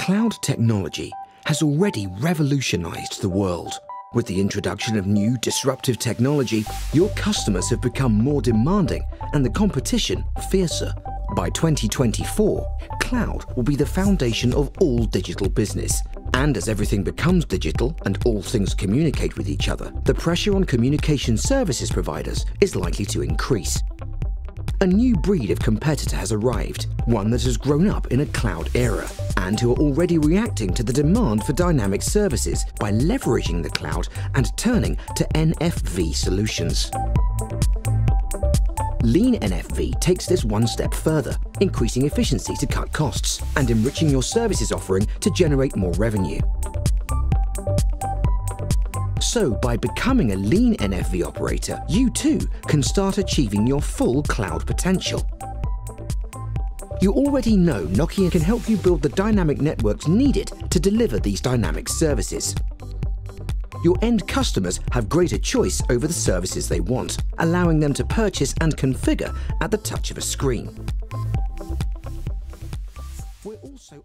Cloud technology has already revolutionized the world. With the introduction of new disruptive technology, your customers have become more demanding and the competition fiercer. By 2024, cloud will be the foundation of all digital business. And as everything becomes digital and all things communicate with each other, the pressure on communication services providers is likely to increase. A new breed of competitor has arrived, one that has grown up in a cloud era, and who are already reacting to the demand for dynamic services by leveraging the cloud and turning to NFV solutions. Lean NFV takes this one step further, increasing efficiency to cut costs and enriching your services offering to generate more revenue. So, by becoming a Lean NFV operator, you too can start achieving your full cloud potential. You already know Nokia can help you build the dynamic networks needed to deliver these dynamic services. Your end customers have greater choice over the services they want, allowing them to purchase and configure at the touch of a screen. We're also